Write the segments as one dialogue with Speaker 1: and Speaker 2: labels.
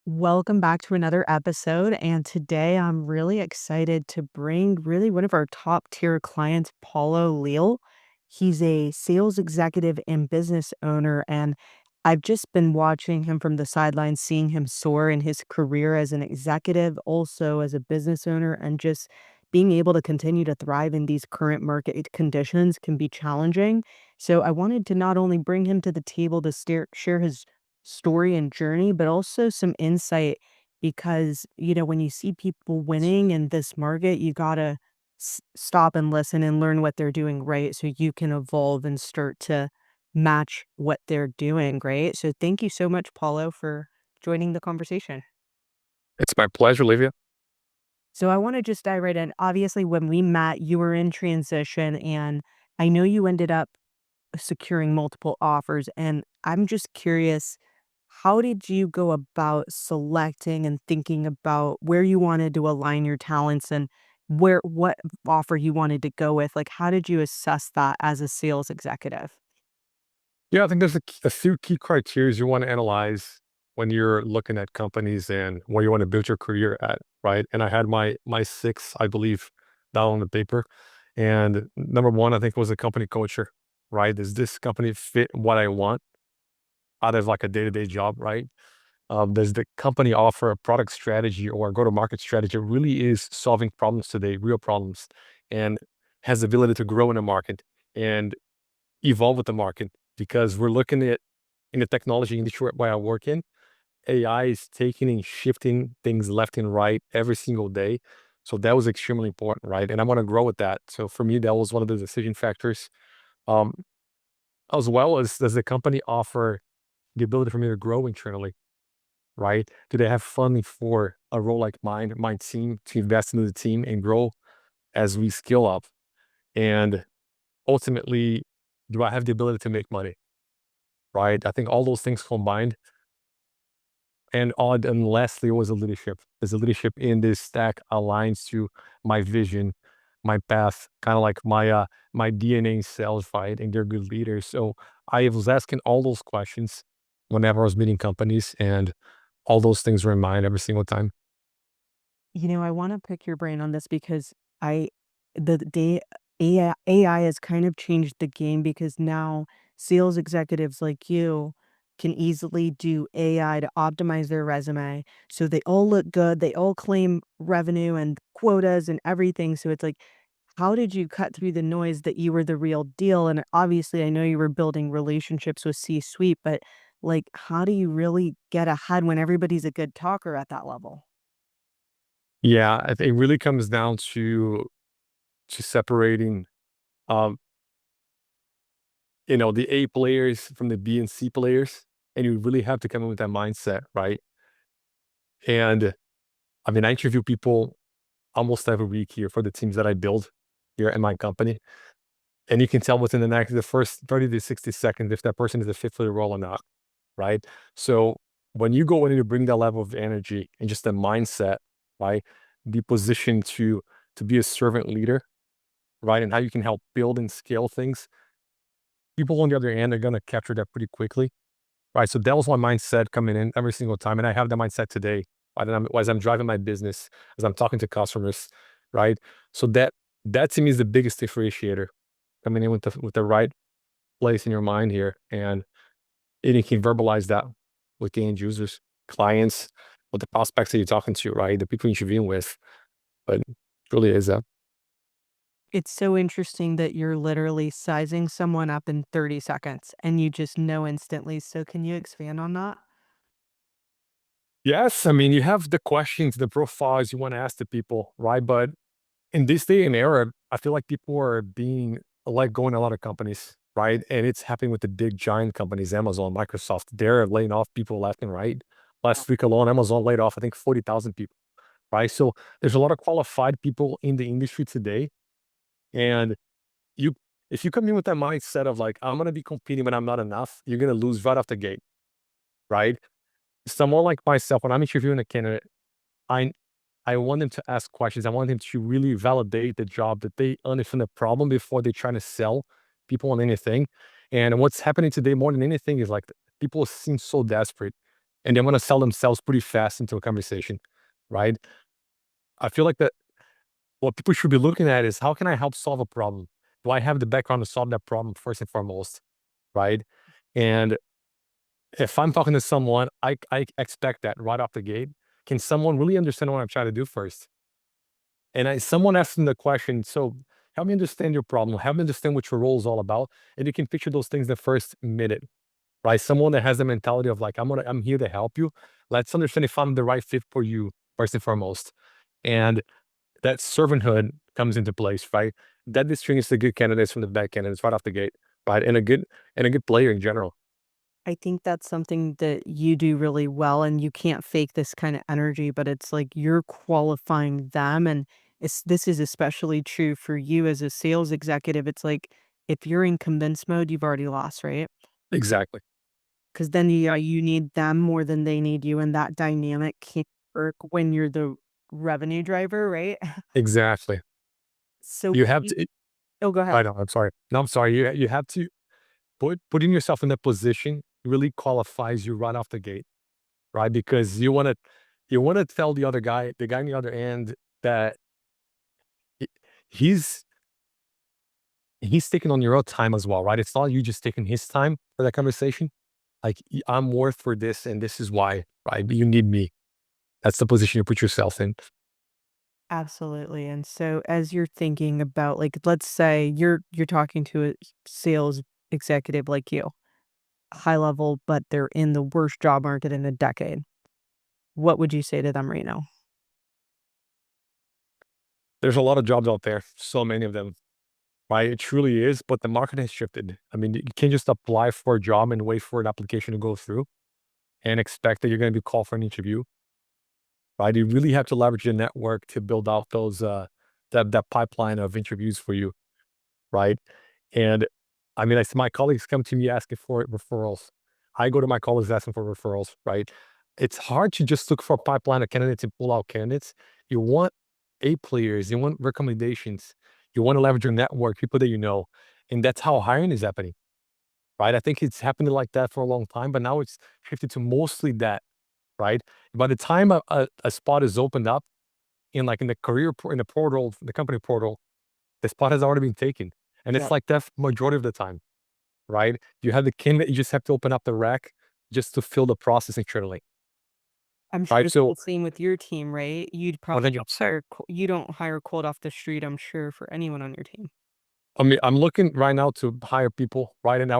Speaker 1: Welcome back to another episode. And today I'm really excited to bring really one of our top tier clients, Paulo Leal. He's a sales executive and business owner. And I've just been watching him from the sidelines, seeing him soar in his career as an executive, also as a business owner, and just being able to continue to thrive in these current market conditions can be challenging. So I wanted to not only bring him to the table to share his story and journey, but also some insight because, when you see people winning in this market, you gotta stop and listen and learn what they're doing right so you can evolve and start to match what they're doing, right? So thank you so much, Paulo, for joining the conversation.
Speaker 2: It's my pleasure, Olivia.
Speaker 1: So I want to just dive right in. Obviously, when we met, you were in transition, and I know you ended up securing multiple offers. And I'm just curious, how did you go about selecting and thinking about where you wanted to align your talents and what offer you wanted to go with? Like, how did you assess that as a sales executive?
Speaker 2: Yeah, I think there's a few key criteria you want to analyze when you're looking at companies and where you want to build your career at, right? And I had my six, I believe, down on the paper. And number one, I think was the company culture, right? Does this company fit what I want out of like a day-to-day job, right? Does the company offer a product strategy or a go-to-market strategy that really is solving problems today, real problems, and has the ability to grow in the market and evolve with the market? Because we're looking at in the technology industry where I work in, AI is taking and shifting things left and right every single day. So that was extremely important, right? And I want to grow with that. So for me, that was one of the decision factors. Um, as well as does the company offer the ability for me to grow internally, right? Do they have funding for a role like mine, my team, to invest into the team and grow as we scale up? And ultimately, do I have the ability to make money? Right? I think all those things combined and odd unless there was a leadership. There's a leadership in this stack aligns to my vision, my path, kind of like my DNA cells, right? And they're good leaders. So I was asking all those questions whenever I was meeting companies, and all those things were in mind every single time.
Speaker 1: I want to pick your brain on this because I the day AI has kind of changed the game because now sales executives like you can easily do AI to optimize their resume so they all look good, they all claim revenue and quotas and everything. So it's like, how did you cut through the noise that you were the real deal? And obviously, I know you were building relationships with C-suite, but like, how do you really get ahead when everybody's a good talker at that level?
Speaker 2: Yeah, I think it really comes down to separating um, the A players from the B and C players. And you really have to come in with that mindset, right? And I mean, I interview people almost every week here for the teams that I build here at my company. And you can tell within the first 30 to 60 seconds if that person is a fit for the role or not, right? So when you go in to bring that level of energy and just a mindset, right? Be positioned to be a servant leader, right? And how you can help build and scale things. People on the other end are gonna capture that pretty quickly. Right, so that was my mindset coming in every single time, and I have that mindset today, right, and as I'm driving my business, as I'm talking to customers, right? So that to me is the biggest differentiator, coming in with the right place in your mind here, and you can verbalize that with the end users, clients, with the prospects that you're talking to, right? The people you're interviewing with, but it really is that.
Speaker 1: It's so interesting that you're literally sizing someone up in 30 seconds and you just know instantly. So can you expand on that?
Speaker 2: Yes, I mean, you have the questions, the profiles you wanna ask the people, right? But in this day and era, I feel like people are being let go in a lot of companies, right? And it's happening with the big giant companies, Amazon, Microsoft. They're laying off people left and right. Last week alone, Amazon laid off, I think, 40,000 people, right? So there's a lot of qualified people in the industry today. And you, if you come in with that mindset of like, I'm going to be competing when I'm not enough, you're going to lose right off the gate, right? Someone like myself, when I'm interviewing a candidate, I I want them to ask questions. I want them to really validate the job, that they understand the problem before they try to sell people on anything. And what's happening today more than anything is like people seem so desperate and they want to sell themselves pretty fast into a conversation, right? I feel like that what people should be looking at is how can I help solve a problem? Do I have the background to solve that problem first and foremost, right? And if I'm talking to someone, I expect that right off the gate. Can someone really understand what I'm trying to do first? And someone asked them the question, so help me understand your problem, help me understand what your role is all about. And you can picture those things the first minute, right? Someone that has the mentality of like, I'm here to help you. Let's understand if I'm the right fit for you, first and foremost. And that servanthood comes into place, right? That distinguishes the good candidates from the bad candidates right off the gate, right? And a good player in general.
Speaker 1: I think that's something that you do really well, and you can't fake this kind of energy, but it's like you're qualifying them. And this is especially true for you as a sales executive. It's like if you're in convince mode, you've already lost, right?
Speaker 2: Exactly.
Speaker 1: Because then you need them more than they need you, and that dynamic can't work when you're the revenue driver, right?
Speaker 2: Exactly.
Speaker 1: So,
Speaker 2: You have to.
Speaker 1: oh, go
Speaker 2: I
Speaker 1: ahead.
Speaker 2: know. I'm sorry. No, I'm sorry. You have to putting yourself in that position really qualifies you right off the gate, right? Because you want to tell the guy on the other end that he- he's he's taking on your own time as well, right? It's not you just taking his time for that conversation. Like I'm worth for this, and this is why, right? You need me. That's the position you put yourself in.
Speaker 1: Absolutely. And so as you're thinking about, like, let's say you're talking to a sales executive like you, high level, but they're in the worst job market in a decade. What would you say to them right now?
Speaker 2: There's a lot of jobs out there, so many of them, right? It truly is, but the market has shifted. I mean, you can't just apply for a job and wait for an application to go through and expect that you're going to be called for an interview, right? You really have to leverage your network to build out those that pipeline of interviews for you, right? And I mean, my colleagues come to me asking for referrals. I go to my colleagues asking for referrals, right? It's hard to just look for a pipeline of candidates and pull out candidates. You want A players, you want recommendations, you want to leverage your network, people that you know. And that's how hiring is happening, right? I think it's happening like that for a long time, but now it's shifted to mostly that, right? By the time a spot is opened up in the in the portal, the company portal, the spot has already been taken. And it's
Speaker 1: Yep.
Speaker 2: like that majority of the time, right? You have the candidate, you just have to open up the rack just to fill the process internally,
Speaker 1: I'm sure
Speaker 2: right?
Speaker 1: it's the
Speaker 2: So,
Speaker 1: same with your team, right? You'd
Speaker 2: well,
Speaker 1: probably
Speaker 2: then
Speaker 1: you don't hire cold off the street, I'm sure, for anyone on your team.
Speaker 2: I mean, I'm looking right now to hire people, right? And I'm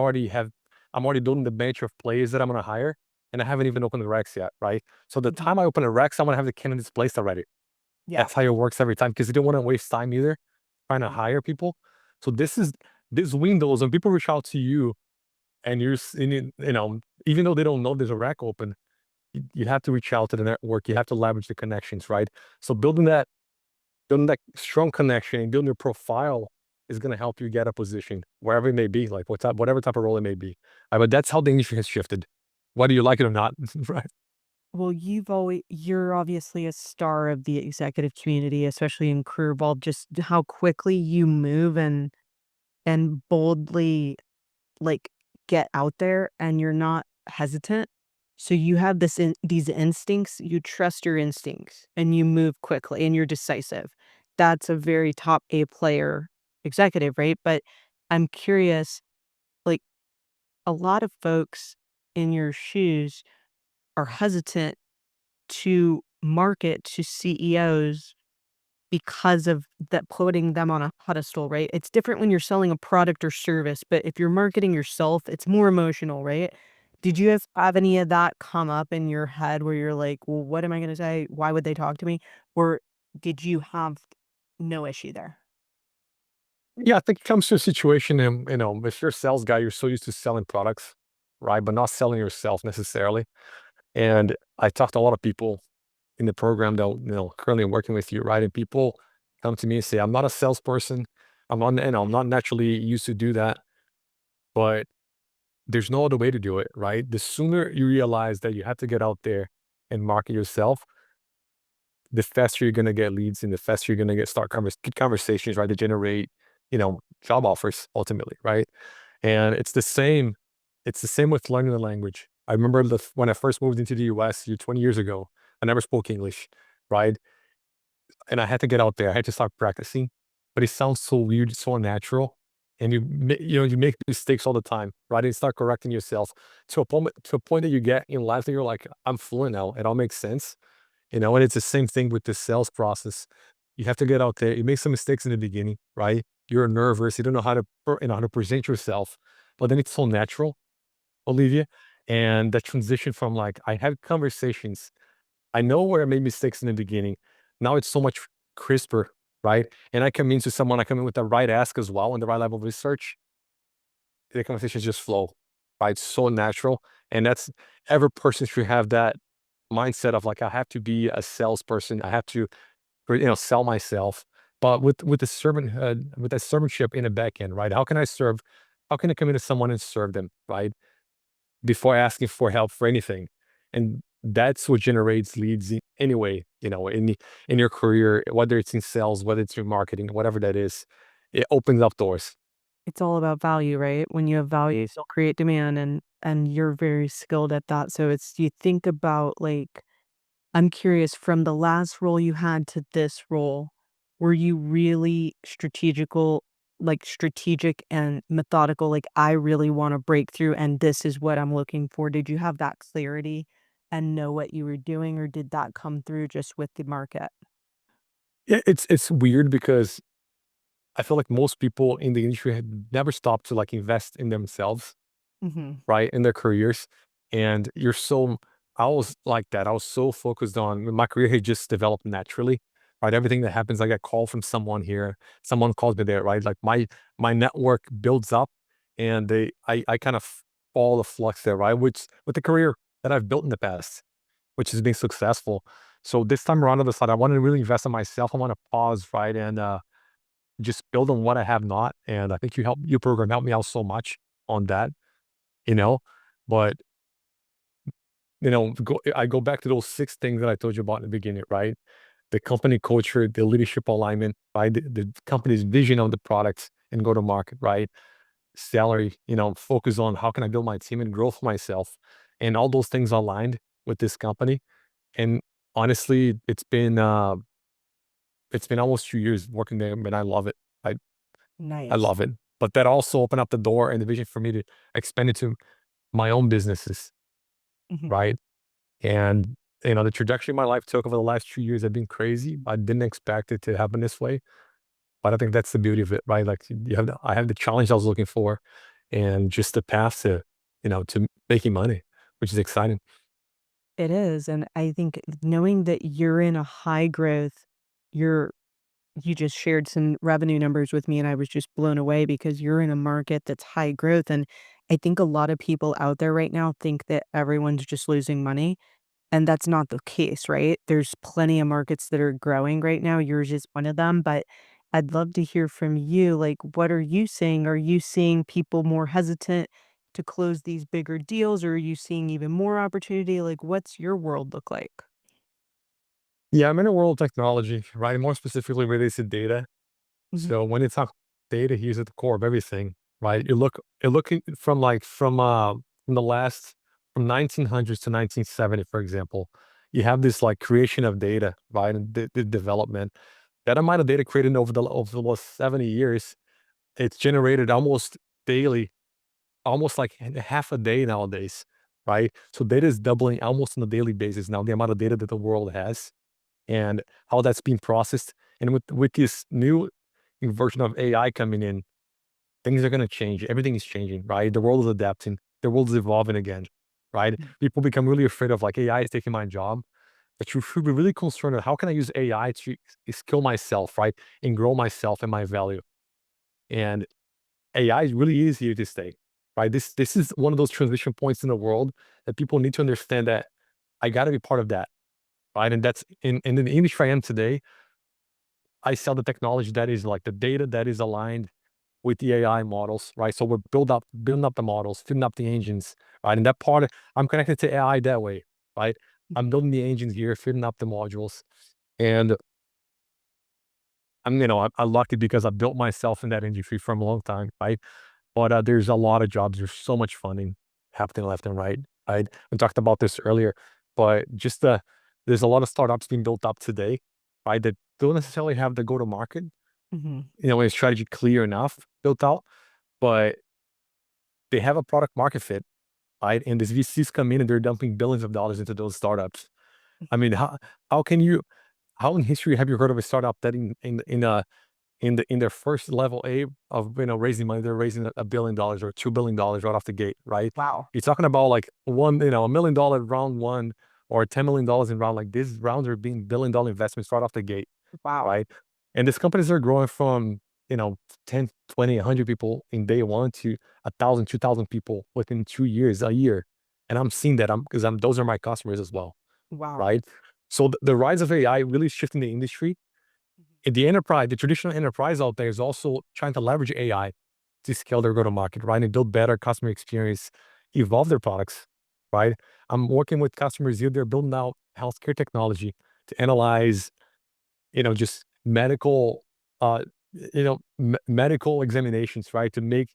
Speaker 2: already building the bench of players that I'm going to hire, and I haven't even opened the racks yet, right? So the
Speaker 1: Mhm.
Speaker 2: time I open the racks, I'm going to have the candidates placed already.
Speaker 1: Yeah.
Speaker 2: That's how it works every time because you don't want to waste time either trying to hire people. So this windows when people reach out to you and you know, even though they don't know there's a rack open, you have to reach out to the network. You have to leverage the connections, right? So building that strong connection and building your profile is going to help you get a position wherever it may be, like whatever type of role it may be. But that's how the industry has shifted, whether you like it or not, right?
Speaker 1: Well, you're obviously a star of the executive community, especially in career ball, just how quickly you move and boldly, like, get out there and you're not hesitant. So you have these instincts, you trust your instincts and you move quickly and you're decisive. That's a very top A player executive, right? But I'm curious, like, a lot of folks in your shoes are hesitant to market to CEOs because of that, putting them on a pedestal, right? It's different when you're selling a product or service, but if you're marketing yourself, it's more emotional, right? Did you have any of that come up in your head where you're like, well, what am I going to say? Why would they talk to me? Or did you have no issue there?
Speaker 2: Yeah, I think it comes to a situation, and if you're a sales guy, you're so used to selling products, right, but not selling yourself necessarily. And I talked to a lot of people in the program that currently working with you, right? And people come to me and say, "I'm not a salesperson. I'm not naturally used to do that, but there's no other way to do it, right? The sooner you realize that you have to get out there and market yourself, the faster you're gonna get leads and the faster you're gonna get good conversations, right? To generate, job offers ultimately, right? And it's the same with learning the language, I remember when I first moved into the US 20 years ago, I never spoke English, right? And I had to get out there. I had to start practicing, but it sounds so weird, so unnatural. And you make mistakes all the time, right? And you start correcting yourself to a point that you get in life that you're like, I'm fluent now. It all makes sense, and it's the same thing with the sales process. You have to get out there. You make some mistakes in the beginning, right? You're nervous. You don't know how to present yourself, but then it's so natural, Olivia. And that transition from like I had conversations, I know where I made mistakes in the beginning. Now it's so much crisper, right? And I come into someone, I come in with the right ask as well and the right level of research. The conversations just flow, right? It's so natural. And that's every person should have that mindset of like, I have to be a salesperson. I have to, sell myself. But with the servanthood, with that servantship in the back end, right? How can I serve? How can I come into someone and serve them, right? Before asking for help for anything. And that's what generates leads anyway, in your career, whether it's in sales, whether it's in marketing, whatever that is, it opens up doors.
Speaker 1: It's all about value, right? When you have values, you'll create demand and you're very skilled at that. So it's you think about like I'm curious from the last role you had to this role, were you really strategic and methodical, like I really want to break through and this is what I'm looking for? Did you have that clarity and know what you were doing, or did that come through just with the market?
Speaker 2: Yeah, it's weird because I feel like most people in the industry have never stopped to like invest in themselves,
Speaker 1: Mhm.
Speaker 2: right, in their careers. And I was like that. I was so focused on my career had just developed naturally, right? Everything that happens, I get call from someone here, someone calls me there, right? Like my network builds up and I kind of fall the flux there, right? Which with the career that I've built in the past, which has been successful. So this time around on the side, I want to really invest in myself. I want to pause, right? And just build on what I have not. And I think your program helped me out so much on that, you know. But I go back to those 6 things that I told you about in the beginning, right? The company culture, the leadership alignment, right? The company's vision of the products and go to market, right? Salary, focus on how can I build my team and grow for myself. And all those things aligned with this company. And honestly, it's been almost 2 years working there, and I love it. I I
Speaker 1: Nice.
Speaker 2: love it. But that also opened up the door and the vision for me to expand it to my own businesses,
Speaker 1: Mhm.
Speaker 2: right? And, the trajectory my life took over the last 2 years have been crazy. I didn't expect it to happen this way, but I think that's the beauty of it, right? Like I have the challenge I was looking for and just the path to making money, which is exciting.
Speaker 1: It is, and I think knowing that you're in a high growth, you're you just shared some revenue numbers with me, and I was just blown away because you're in a market that's high growth, and I think a lot of people out there right now think that everyone's just losing money, and that's not the case, right? There's plenty of markets that are growing right now, yours is one of them, but I'd love to hear from you, like, what are you seeing? Are you seeing people more hesitant to close these bigger deals, or are you seeing even more opportunity? Like, what's your world look like?
Speaker 2: Yeah, I'm in a world of technology, right? More specifically related to data.
Speaker 1: Mhm.
Speaker 2: So when it's talk data, here's at the core of everything, right? You're looking from the last from 1900s to 1970, for example, you have this like creation of data, right? And the development. That amount of data created over the last 70 years, it's generated almost daily, almost like half a day nowadays, right? So data is doubling almost on a daily basis now, the amount of data that the world has and how that's being processed. And with this new version of AI coming in, things are going to change. Everything is changing, right? The world is adapting. The world is evolving again, right? People become really afraid of like AI is taking my job, but you should be really concerned with how can I use AI to skill myself, right, and grow myself and my value. And AI is really easy to stay, right? This is one of those transition points in the world that people need to understand that I got to be part of that, right? And that's in the industry I am today. I sell the technology that is like the data that is aligned with the AI models, right? So we're building up the models, fitting up the engines, right? And that part, I'm connected to AI that way, right? I'm building the engines here, fitting up the modules, and I'm lucky because I built myself in that industry from a long time, right? But there's a lot of jobs. There's so much funding happening left and right. right? We talked about this earlier, but just there's a lot of startups being built up today, right? That don't necessarily have the go to market,
Speaker 1: Mhm.
Speaker 2: a strategy clear enough built out, but they have a product market fit, right? And these VCs come in and they're dumping billions of dollars into those startups. I mean, how can you how in history have you heard of a startup that in their first level A of raising money, they're raising $1 billion or $2 billion right off the gate, right?
Speaker 1: Wow.
Speaker 2: You're talking about like $1 million round one or $10 million in round like these rounds are being $1 billion investments right off the gate,
Speaker 1: Wow.
Speaker 2: right? And these companies are growing from you know 10, 20, 100 people in day one to 1,000, 2,000 people within 2 years, a year. And I'm seeing that I'm those are my customers as well,
Speaker 1: Wow.
Speaker 2: right? So the rise of AI really shifting the industry
Speaker 1: Mhm.
Speaker 2: in the enterprise, the traditional enterprise out there is also trying to leverage AI to scale their go-to-market, right? And build better customer experience, evolve their products, right? I'm working with customers here, they're building out healthcare technology to analyze, just medical, medical examinations, right? To make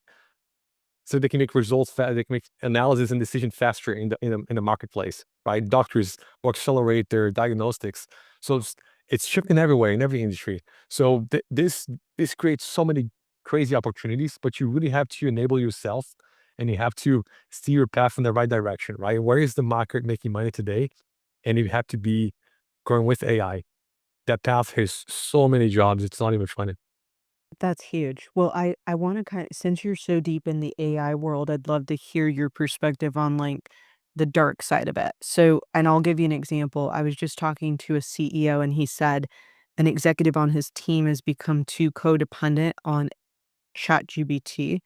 Speaker 2: so they can make they can make analysis and decision faster in the marketplace, right? Doctors will accelerate their diagnostics. So it's shifting everywhere in every industry. So this creates so many crazy opportunities, but you really have to enable yourself and you have to steer your path in the right direction, right? Where is the market making money today? And you have to be going with AI. That path has so many jobs, it's not even funny.
Speaker 1: That's huge. Well, I wanna kinda since you're so deep in the AI world, I'd love to hear your perspective on, like, the dark side of it. So and I'll give you an example. I was just talking to a CEO, and he said an executive on his team has become too codependent on ChatGPT,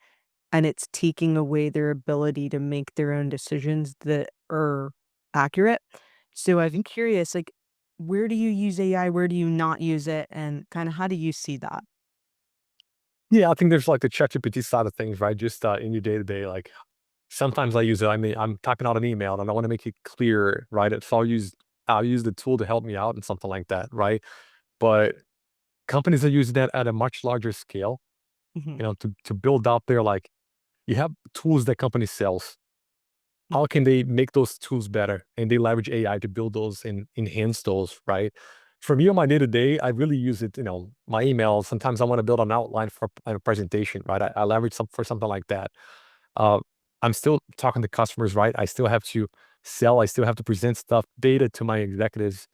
Speaker 1: and it's taking away their ability to make their own decisions that are accurate. So I'm curious, like, where do you use AI? Where do you not use it? And kinda how do you see that?
Speaker 2: Yeah, I think there's like the ChatGPT side of things, right? Just in your day to day, like sometimes I use it. I mean, I'm typing out an email and I want to make it clear, right? So I'll use the tool to help me out and something like that, right? But companies are using that at a much larger scale,
Speaker 1: Mhm.
Speaker 2: to build out their like you have tools that companies sells. How can they make those tools better? And they leverage AI to build those and enhance those, right? For me on my day to day, I really use it, my email. Sometimes I want to build an outline for a presentation, right? I leverage for something like that. uh, I'm still talking to customers, right? I still have to sell. I still have to present stuff, data to my executives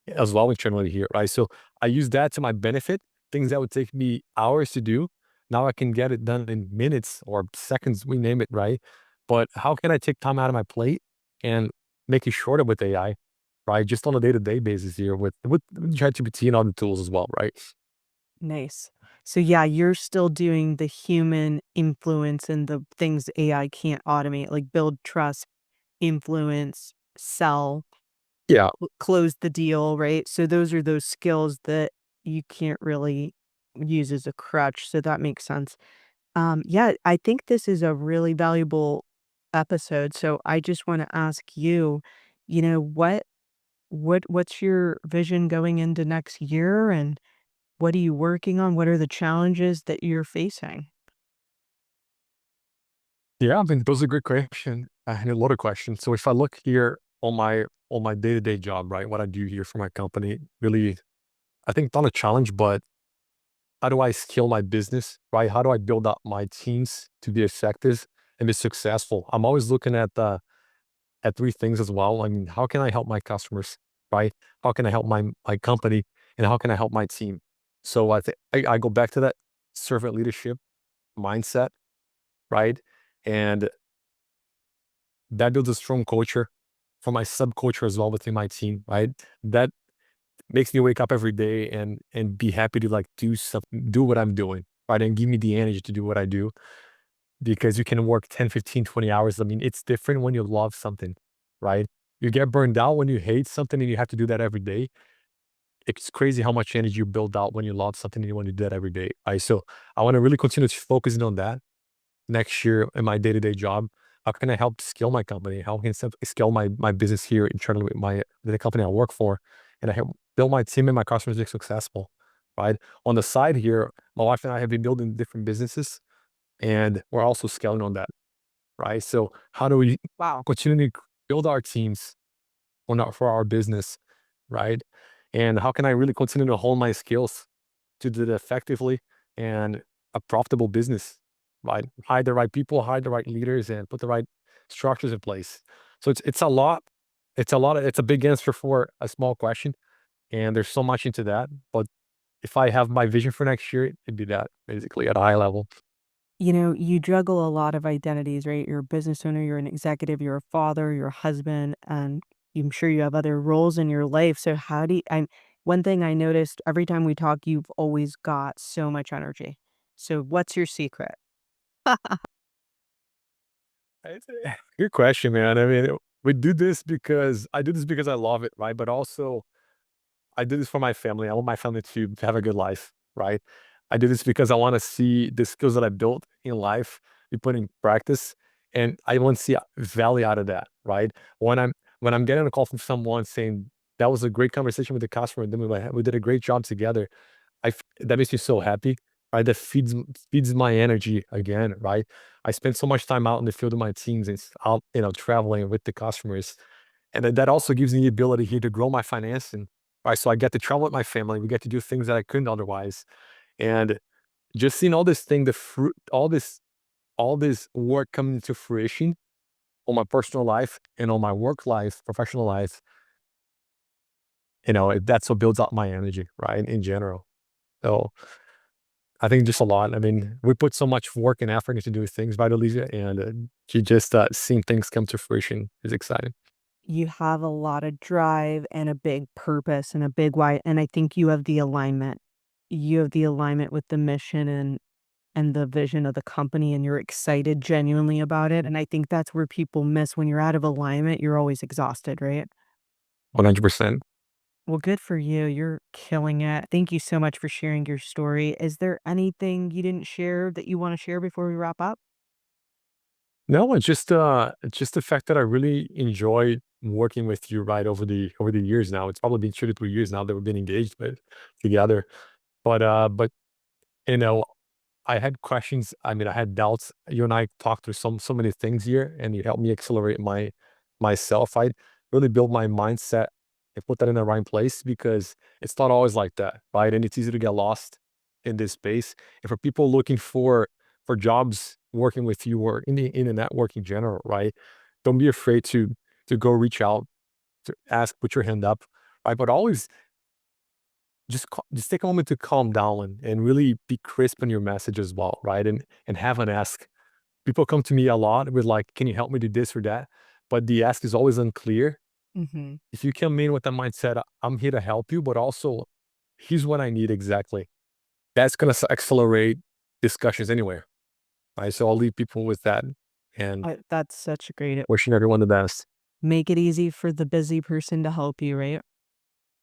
Speaker 2: as well internally here, right? So I use that to my benefit. Things that would take me hours to do, now I can get it done in minutes or seconds, we name it, right? But how can I take time out of my plate and make it shorter with AI, right? Just on a day to day basis here with ChatGPT and other tools as well, right?
Speaker 1: Nice. So yeah, you're still doing the human influence and the things AI can't automate, like build trust, influence, sell,
Speaker 2: Yeah.
Speaker 1: close the deal, right? So those are those skills that you can't really use as a crutch. So that makes sense. Yeah, I think this is a really valuable episode. So I just want to ask you, what's your vision going into next year, and what are you working on? What are the challenges that you're facing?
Speaker 2: Yeah, I mean, those are great questions and a lot of questions. So if I look here on my day to day job, right, what I do here for my company, really, I think it's not a challenge, but how do I scale my business, right? How do I build up my teams to be effective and be successful? I'm always looking at three things as well. I mean, how can I help my customers, right? How can I help my company, and how can I help my team? So I think I go back to that servant leadership mindset, right? And that builds a strong culture for my subculture as well within my team, right? That makes me wake up every day and be happy to like do what I'm doing, right? And give me the energy to do what I do because you can work 10, 15, 20 hours. I mean, it's different when you love something, right? You get burned out when you hate something and you have to do that every day. It's crazy how much energy you build out when you love something and you want to do that every day. Right. So I want to really continue to focusing on that next year in my day-to-day job. How can I help scale my company? How can I scale my business here internally with the company I work for? And I help build my team and my customers be successful, right? On the side here, my wife and I have been building different businesses and we're also scaling on that, right? So how do we
Speaker 1: Wow.
Speaker 2: continue? build our teams for our business, right? And how can I really continue to hone my skills to do it effectively and a profitable business, right? Hire the right people, hire the right leaders, and put the right structures in place. So it's a lot. It's a big answer for a small question, and there's so much into that. But if I have my vision for next year, it'd be that basically at a high level.
Speaker 1: You know, you juggle a lot of identities, right? You're a business owner, you're an executive, you're a father, you're a husband, and I'm sure you have other roles in your life. So how do you, and one thing I noticed every time we talk, you've always got so much energy. So what's your secret?
Speaker 2: It's a good question, man. I mean, we do this because I do this because I love it, right? But also I do this for my family. I want my family to have a good life, right? I do this because I want to see the skills that I built in life be put in practice, and I want to see value out of that, right? When I'm when I'm getting a call from someone saying that was a great conversation with the customer, and then we did a great job together. That makes me so happy, right? That feeds my energy again, right? I spend so much time out in the field with my teams and out, traveling with the customers, and then that also gives me the ability here to grow my financing, right? So I get to travel with my family. We get to do things that I couldn't otherwise. And just seeing all this thing, the fruit, all this work coming to fruition on my personal life and on my work life, professional life, that's what builds up my energy, right? In general. So I think just a lot. I mean, we put so much work and effort into doing things, by Alicia, and you just seeing things come to fruition is exciting.
Speaker 1: You have a lot of drive and a big purpose and a big why. And I think you have the alignment. You have the alignment with the mission and the vision of the company, and you're excited genuinely about it. And I think that's where people miss when you're out of alignment, you're always exhausted, right?
Speaker 2: 100%.
Speaker 1: Well, good for you. You're killing it. Thank you so much for sharing your story. Is there anything you didn't share that you want to share before we wrap up?
Speaker 2: No, it's just the fact that I really enjoy working with you right over the years now. It's probably been 2 to 3 years now that we've been engaged with together. But you know, I had questions. I mean, I had doubts. You and I talked through so many things here, and you helped me accelerate myself. I really built my mindset and put that in the right place because it's not always like that, right? And it's easy to get lost in this space. And for people looking for jobs working with you or in the network in general, right? Don't be afraid to go reach out, to ask, put your hand up, right? But always just take a moment to calm down and really be crisp in your message as well, right? And have an ask. People come to me a lot with like, "Can you help me do this or that?" But the ask is always unclear.
Speaker 1: Mhm.
Speaker 2: If you come in with the mindset, "I'm here to help you, but also here's what I need exactly," that's gonna accelerate discussions anywhere, right? So I'll leave people with that and
Speaker 1: That's such a great
Speaker 2: wishing everyone the best.
Speaker 1: make it easy for the busy person to help you, right?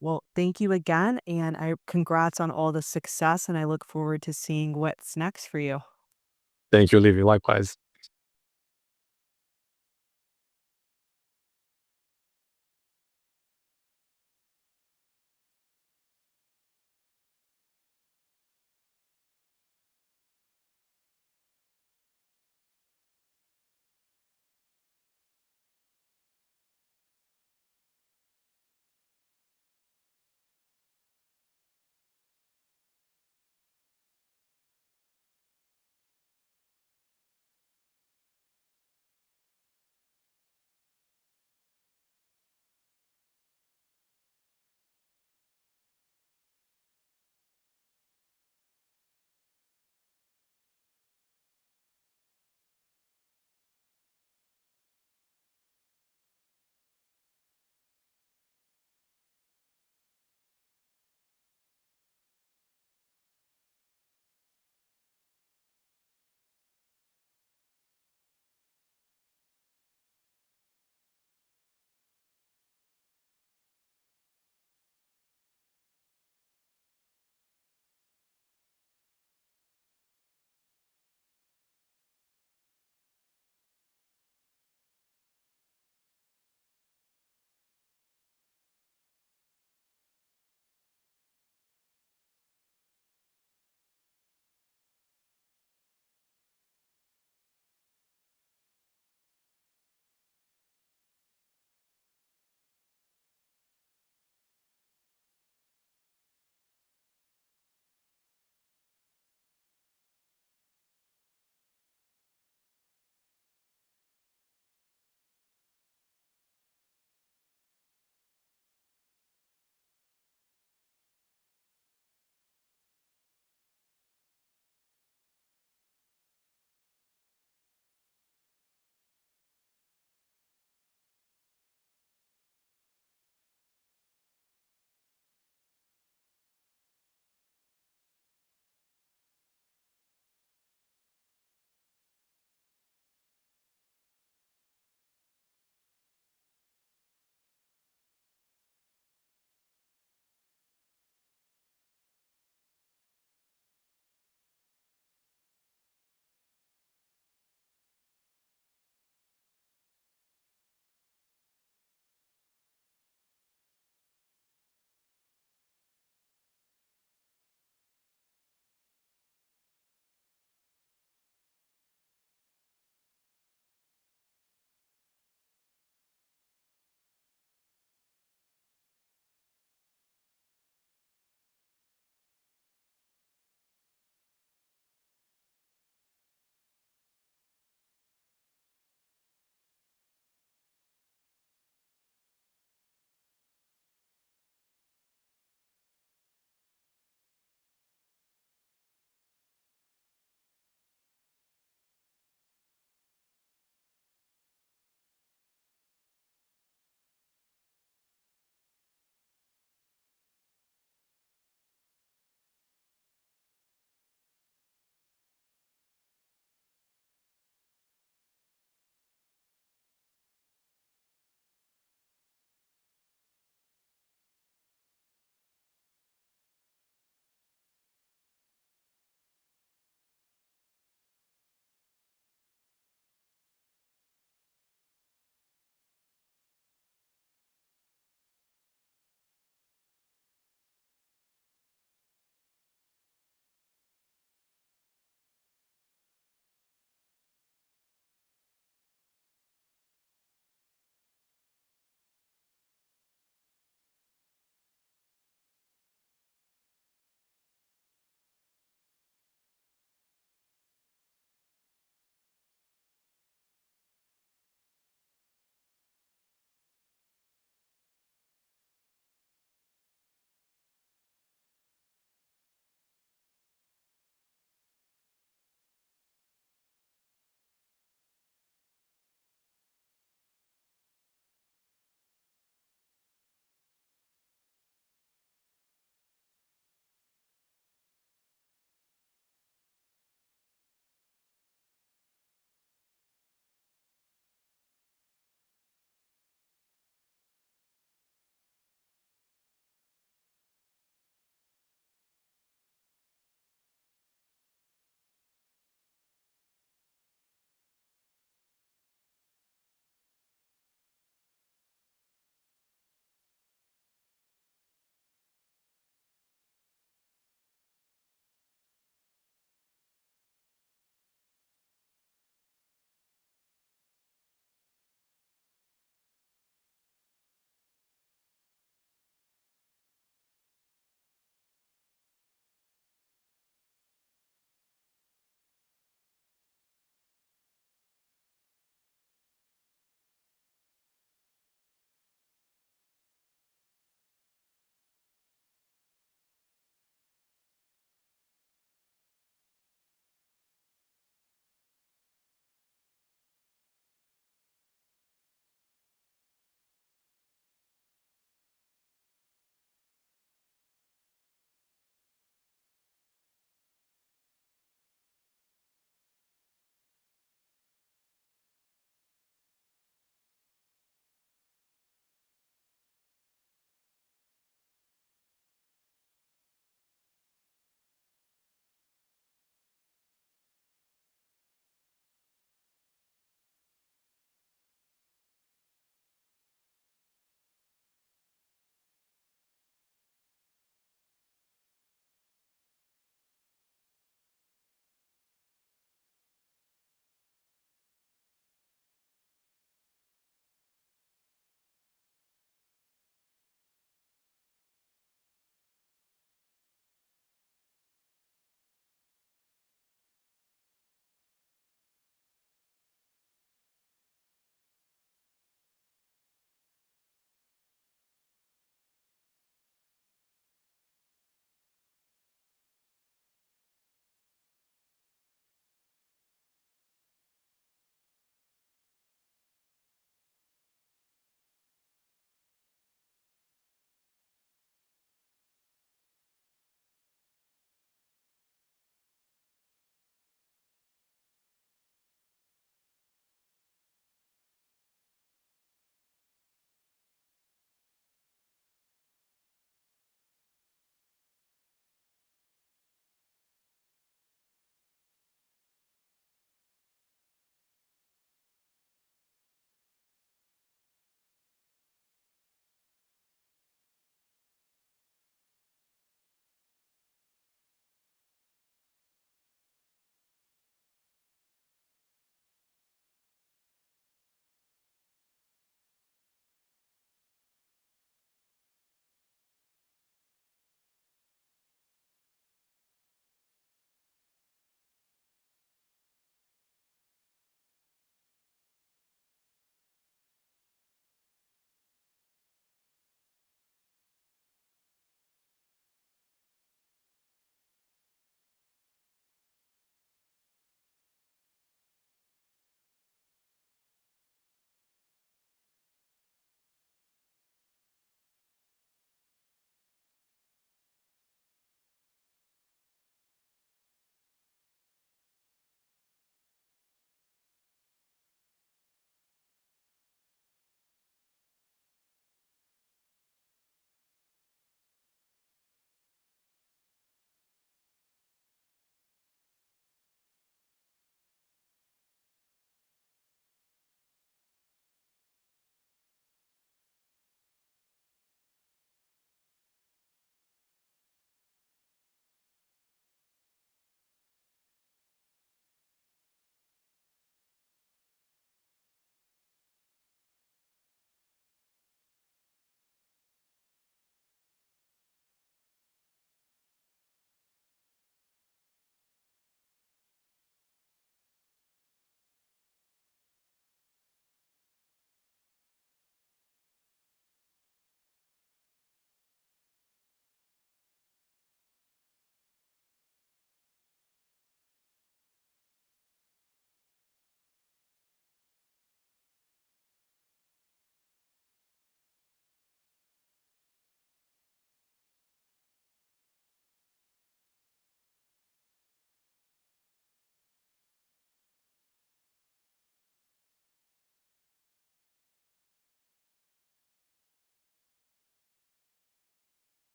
Speaker 1: Well, thank you again, and I congrats on all the success, and I look forward to seeing what's next for you.
Speaker 2: Thank you, Olivia. Likewise.